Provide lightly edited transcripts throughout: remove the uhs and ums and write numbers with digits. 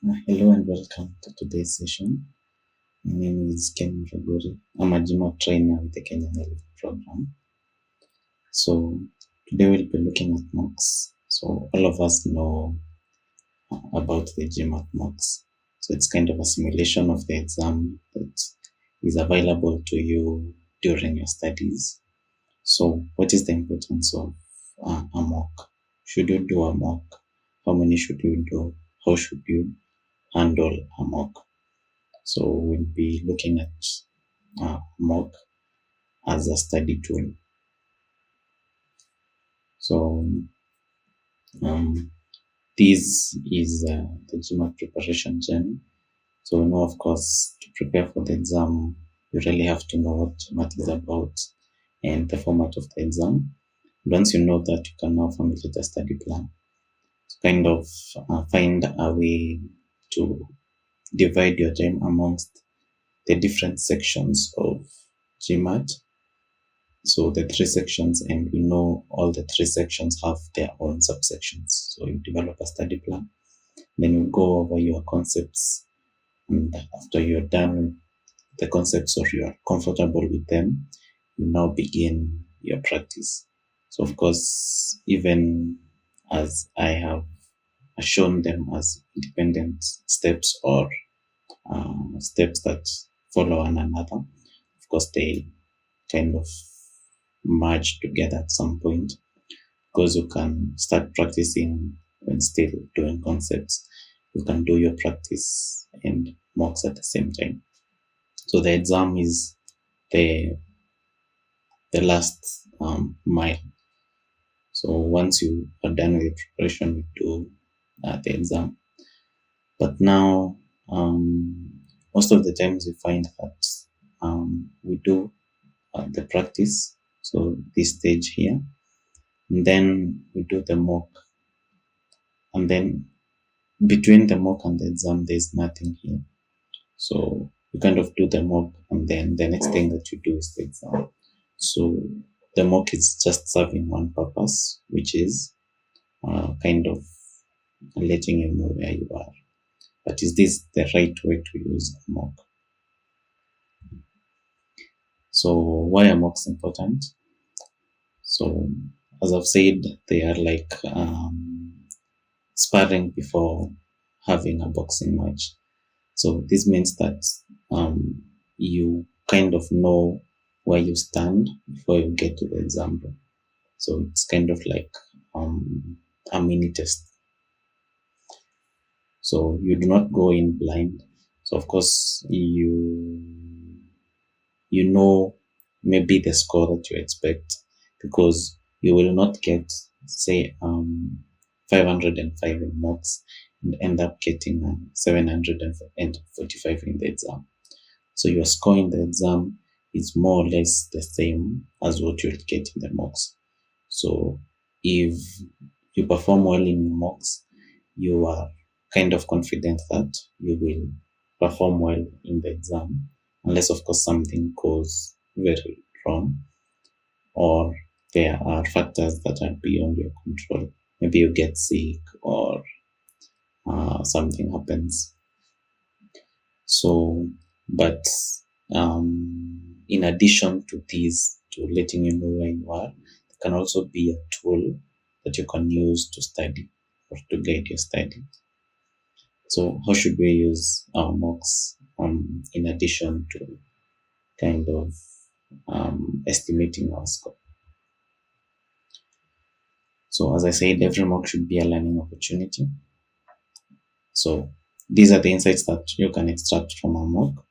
Hello and welcome to today's session. My name is Ken Ragori. I'm a GMAT trainer with the Kenyan Elite program. So today we'll be looking at mocks. So all of us know about the GMAT mocks. So it's kind of a simulation of the exam that is available to you during your studies. So what is the importance of a mock? Should you do a mock? How many should you do? How should you handle a mock? So we'll be looking at mock as a study tool. So this is the GMAT preparation journey. So we know, of course, to prepare for the exam, you really have to know what GMAT is about and the format of the exam. Once you know that, you can now formulate a study plan. Kind of find a way to divide your time amongst the different sections of GMAT. So the three sections, and we know all the three sections have their own subsections. So you develop a study plan, then you go over your concepts, and after you're done with the concepts or you're comfortable with them, you now begin your practice. So of course, even as I have shown them as independent steps or steps that follow one another, of course they kind of merge together at some point, because you can start practicing when still doing concepts. You can do your practice and mocks at the same time. So the exam is the last mile. So once you are done with preparation, you do the exam. But now, most of the times you find that we do the practice. So this stage here, and then we do the mock, and then between the mock and the exam there's nothing here. So you kind of do the mock, and then the next thing that you do is the exam. So the mock is just serving one purpose, which is kind of letting you know where you are. But is this the right way to use a mock? So why are mocks important? So as I've said, they are like sparring before having a boxing match. So this means that you kind of know where you stand before you get to the exam room. So it's kind of like a mini test. So you do not go in blind. So of course you know maybe the score that you expect, because you will not get, say, 505 in mocks and end up getting 745 in the exam. So your score in the exam is more or less the same as what you'll get in the mocks. So if you perform well in mocks, you are kind of confident that you will perform well in the exam, unless of course something goes very wrong, or there are factors that are beyond your control. Maybe you get sick, or something happens. So, but in addition to these, to letting you know where you are, it can also be a tool that you can use to study or to guide your study. So how should we use our mocks in addition to kind of estimating our score? So as I said, every mock should be a learning opportunity. So these are the insights that you can extract from a mock.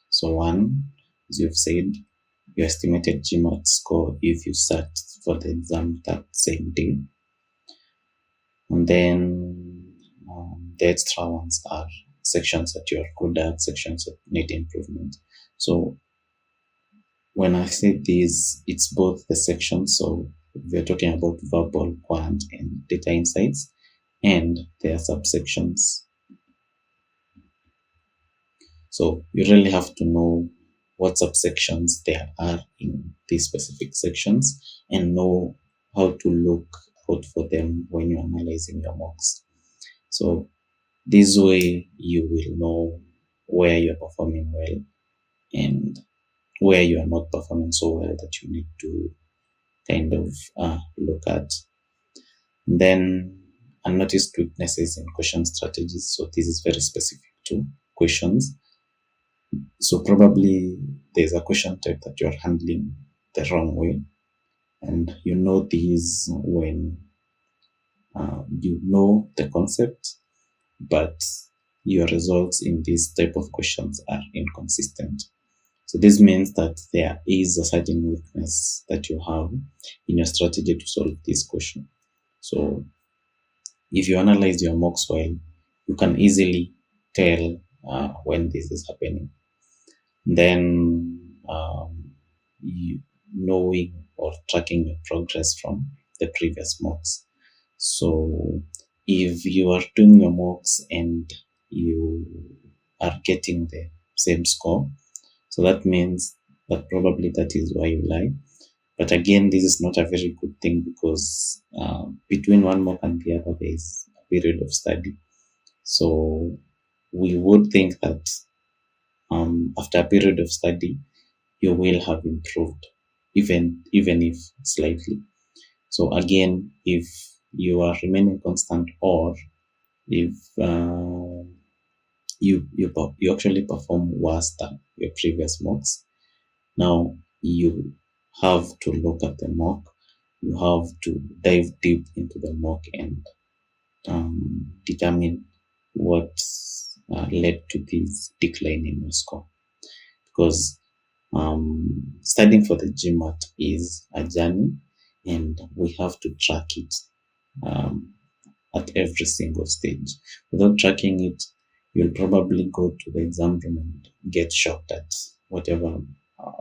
So one, as you've said, your estimated GMAT score if you sat for the exam that same day. And then the extra ones are sections that you are good at, sections that need improvement. So when I say these, it's both the sections. So we're talking about verbal, quant, and data insights, and their subsections. So you really have to know what subsections there are in these specific sections, and know how to look out for them when you're analyzing your mocks. So This way you will know where you're performing well and where you are not performing so well that you need to kind of look at. Then unnoticed weaknesses in question strategies. So this is very specific to questions. So probably there's a question type that you're handling the wrong way, and you know these when you know the concept, but your results in these type of questions are inconsistent. So this means that there is a certain weakness that you have in your strategy to solve this question. So if you analyze your mocks well, you can easily tell when this is happening. Then you knowing or tracking your progress from the previous mocks. So if you are doing your mocks and you are getting the same score, so that means that probably that is why you lie. But again, this is not a very good thing because between one mock and the other, there is a period of study. So we would think that after a period of study, you will have improved, even if slightly. So again, if you are remaining constant, or if you actually perform worse than your previous mocks, now you have to look at the mock. You have to dive deep into the mock and determine what led to this decline in your score. Because studying for the GMAT is a journey, and we have to track it um, at every single stage. Without tracking it, you'll probably go to the exam room and get shocked at whatever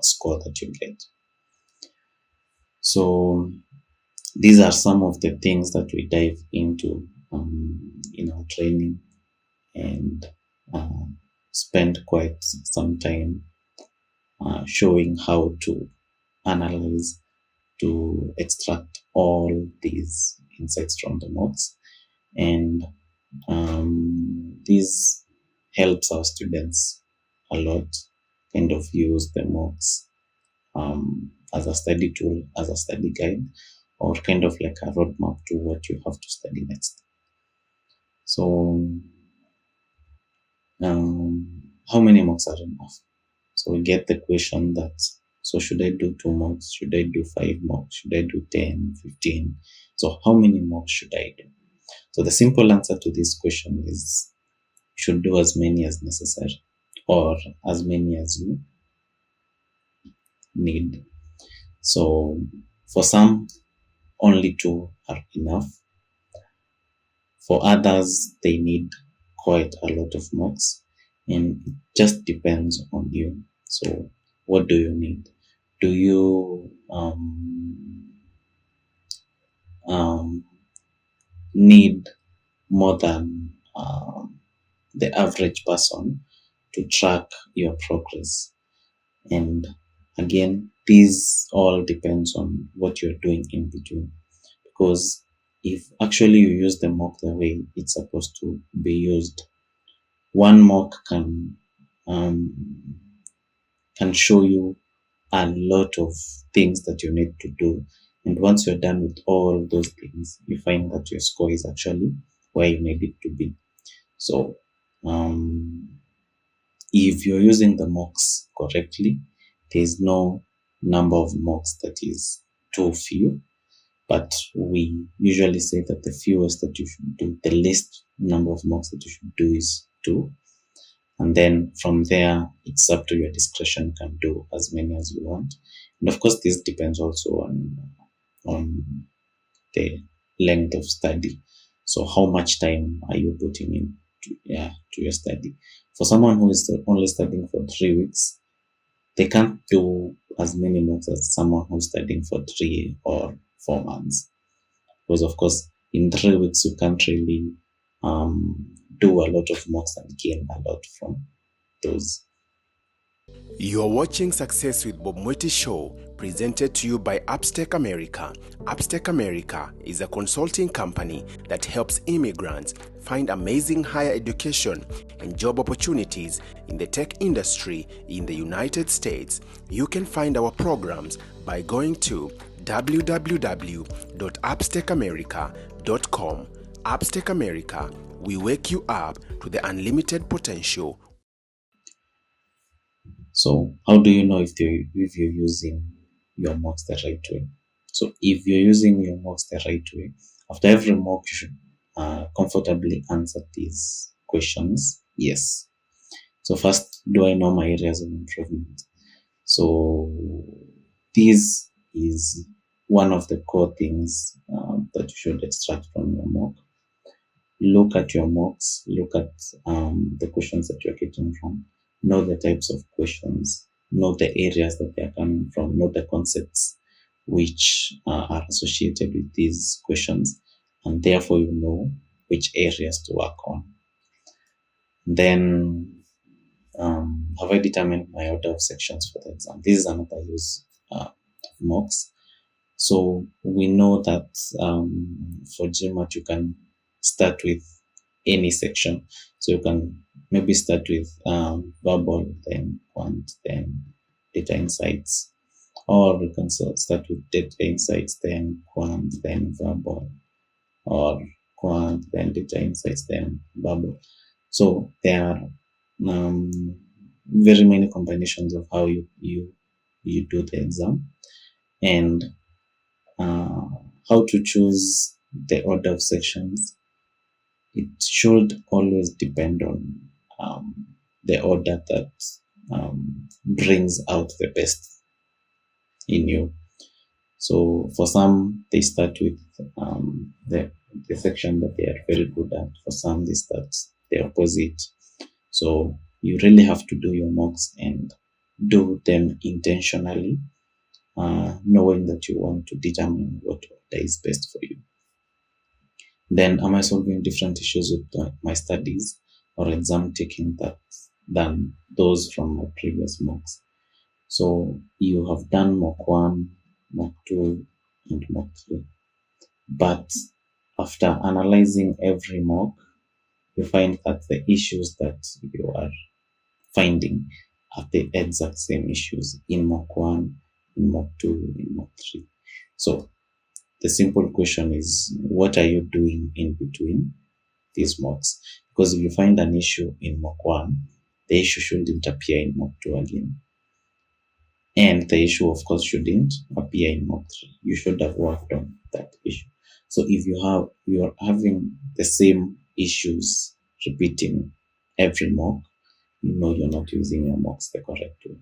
score that you get. So these are some of the things that we dive into in our training, and uh, spend quite some time showing how to analyze, to extract all these insights from the mocks. And this helps our students a lot, kind of use the mocks as a study tool, as a study guide, or kind of like a roadmap to what you have to study next. So how many mocks are enough? So we get the question that, so should I do 2 mocks? Should I do 5 mocks? Should I do 10, 15? So how many mocks should I do? So the simple answer to this question is you should do as many as necessary, or as many as you need. So for some, only 2 are enough. For others, they need quite a lot of mocks, and it just depends on you. So what do you need? Do you need more than the average person to track your progress? And again, this all depends on what you're doing in between. Because if actually you use the mock the way it's supposed to be used, one mock can show you a lot of things that you need to do. And once you're done with all those things, you find that your score is actually where you need it to be. So if you're using the mocks correctly, there's no number of mocks that is too few. But we usually say that the fewest that you should do, the least number of mocks that you should do is 2. And then from there, it's up to your discretion. You can do as many as you want. And of course, this depends also on the length of study. So how much time are you putting in to your study? For someone who is only studying for 3 weeks, they can't do as many mocks as someone who's studying for 3 or 4 months. Because of course, in 3 weeks, you can't really do a lot of mocks and gain a lot from those. You're watching Success with Bob Mwiti Show, presented to you by Upstech America. Upstech America is a consulting company that helps immigrants find amazing higher education and job opportunities in the tech industry in the United States. You can find our programs by going to www.upstechamerica.com. Upstech America, we wake you up to the unlimited potential. So how do you know if you're using your mocks the right way? So if you're using your mocks the right way, after every mock, you should comfortably answer these questions. Yes. So first, do I know my areas of improvement? So this is one of the core things that you should extract from your mock. Look at your mocks, look at the questions that you're getting from, know the types of questions, know the areas that they're coming from, know the concepts which are associated with these questions, and therefore you know which areas to work on. Then, have I determined my order of sections for the exam? This is another use of mocks. So we know that for GMAT, you can start with any section. So you can maybe start with verbal, then quant, then data insights. Or we can start with data insights, then quant, then verbal. Or quant, then data insights, then verbal. So there are very many combinations of how you do the exam. And how to choose the order of sections, it should always depend on the order that brings out the best in you. So for some, they start with the section that they are very good at. For some, they start the opposite. So you really have to do your mocks and do them intentionally, knowing that you want to determine what order is best for you. Then am I solving different issues with my studies or exam taking than those from my previous mocks? So you have done mock 1, mock 2, and mock 3. But after analyzing every mock, you find that the issues that you are finding are the exact same issues in mock 1, in mock 2, in mock 3. So the simple question is, what are you doing in between these mocks? Because if you find an issue in mock 1, the issue shouldn't appear in mock 2 again. And the issue, of course, shouldn't appear in mock 3. You should have worked on that issue. So if you're having the same issues repeating every mock, you know you're not using your mocks the correct way.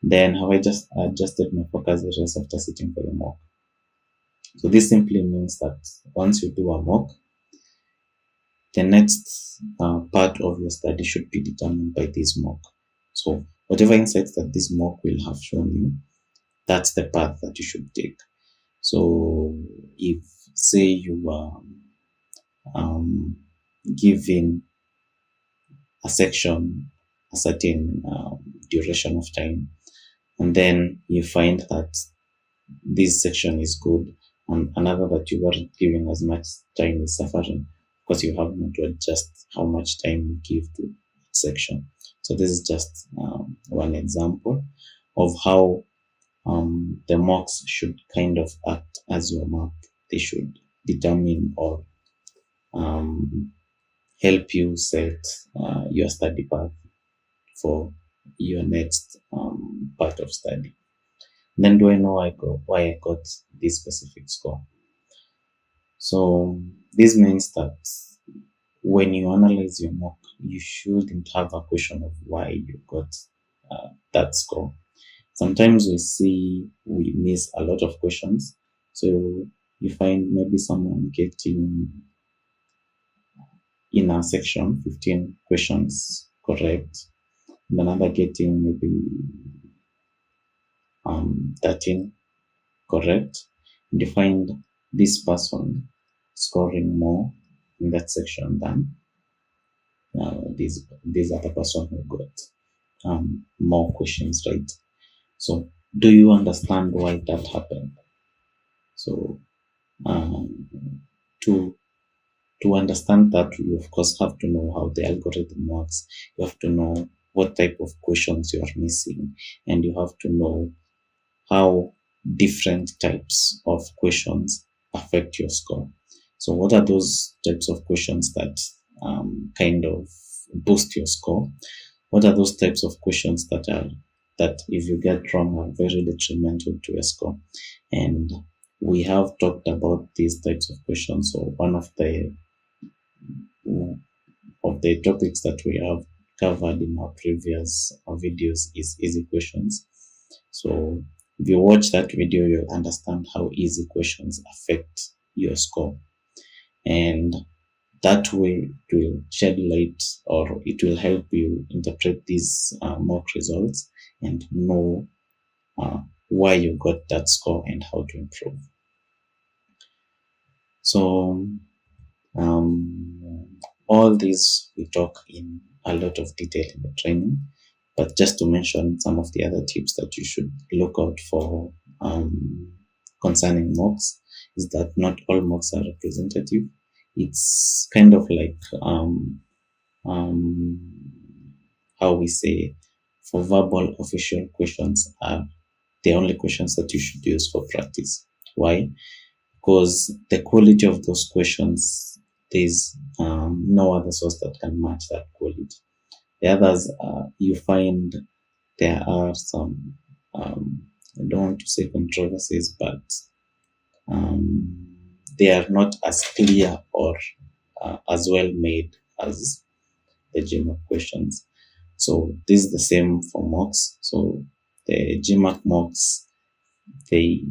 Then have I just adjusted my focus areas after sitting for the mock? So this simply means that once you do a mock, the next part of your study should be determined by this mock. So whatever insights that this mock will have shown you, that's the path that you should take. So if, say, you are given a section, a certain duration of time, and then you find that this section is good, and another that you weren't giving as much time is suffering because you have not to adjust how much time you give to each section. So this is just one example of how the mocks should kind of act as your map. They should determine or help you set your study path for your next part of study. Then do I know why I got this specific score? So this means that when you analyze your mock, you shouldn't have a question of why you got that score. Sometimes we miss a lot of questions. So you find maybe someone getting in a section 15 questions correct, and another getting maybe 13 correct, and you find this person scoring more in that section than this other person who got more questions, right? So do you understand why that happened? So to understand that, you of course have to know how the algorithm works. You have to know what type of questions you are missing, and you have to know how different types of questions affect your score. So what are those types of questions that kind of boost your score? What are those types of questions that if you get wrong are very detrimental to your score? And we have talked about these types of questions. So one of the topics that we have covered in our previous videos is easy questions. So if you watch that video, you'll understand how easy questions affect your score. And that way it will shed light, or it will help you interpret these mock results and know why you got that score and how to improve. So all these we talk in a lot of detail in the training, but just to mention some of the other tips that you should look out for concerning mocks is that not all mocks are representative. It's kind of like how we say, for verbal official questions are the only questions that you should use for practice. Why? Because the quality of those questions, there's no other source that can match that quality. The others, you find there are some, I don't want to say controversies, but they are not as clear or as well made as the GMAT questions. So this is the same for mocks. So the GMAT mocks, they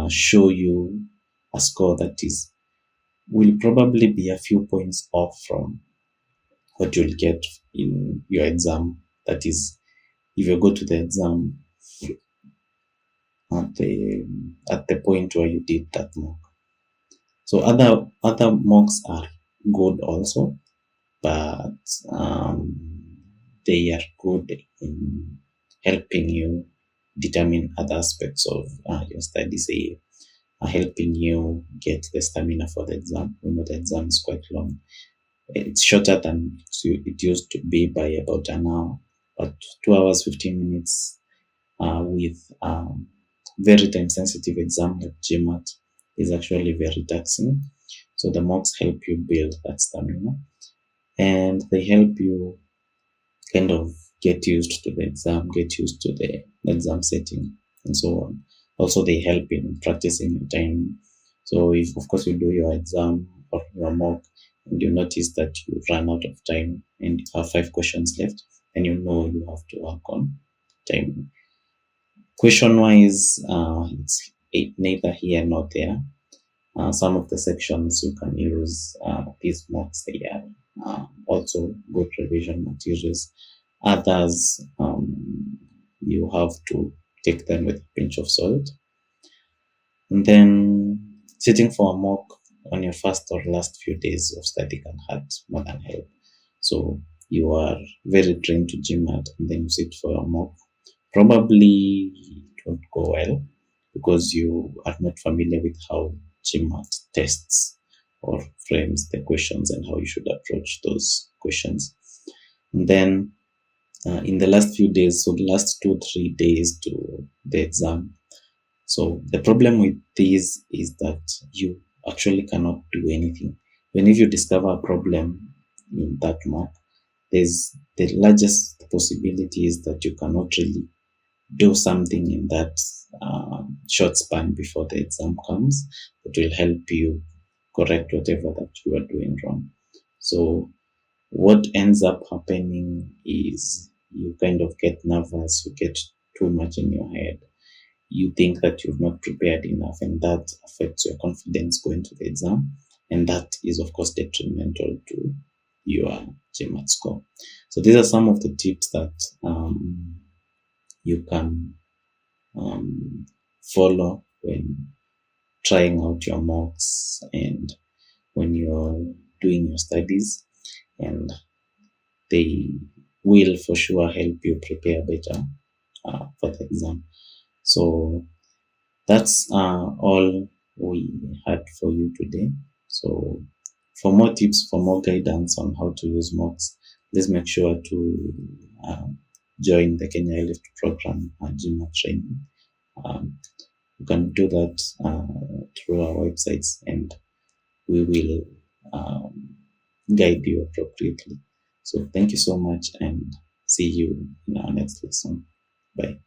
show you a score that will probably be a few points off from what you'll get in your exam. That is, if you go to the exam at the point where you did that mock. So other mocks are good also, but they are good in helping you determine other aspects of your studies, say helping you get the stamina for the exam. We know the exam is quite long. It's shorter than it used to be by about an hour, but 2 hours 15 minutes with very time sensitive exam like GMAT is actually very taxing. So the mocks help you build that stamina, and they help you kind of get used to the exam, get used to the exam setting, and so on. Also, they help in practicing your time. So if, of course, you do your exam or your mock and you notice that you run out of time and you have 5 questions left, then you know you have to work on timing. Question-wise, it's neither here nor there. Some of the sections you can use these mocks. They are also good revision materials. Others, you have to take them with a pinch of salt. And then sitting for a mock on your first or last few days of study can hurt more than help. So you are very trained to GMAT and then you sit for a mock. Probably it won't go well because you are not familiar with how GMAT tests or frames the questions and how you should approach those questions. And then in the last few days, so the last 2-3 days to the exam. So the problem with these is that you actually cannot do anything. When if you discover a problem in that mock, there's the largest possibility is that you cannot really do something in that short span before the exam comes that will help you correct whatever that you are doing wrong. So what ends up happening is you kind of get nervous, you get too much in your head. You think that you've not prepared enough, and that affects your confidence going to the exam. And that is, of course, detrimental to your GMAT score. So these are some of the tips that you can follow when trying out your mocks and when you're doing your studies, and they will for sure help you prepare better for the exam. So that's all we had for you today. So for more tips, for more guidance on how to use mocks, please make sure to join the Kenya Lift program GMAT training. You can do that through our websites, and we will guide you appropriately. So thank you so much, and see you in our next lesson. Bye.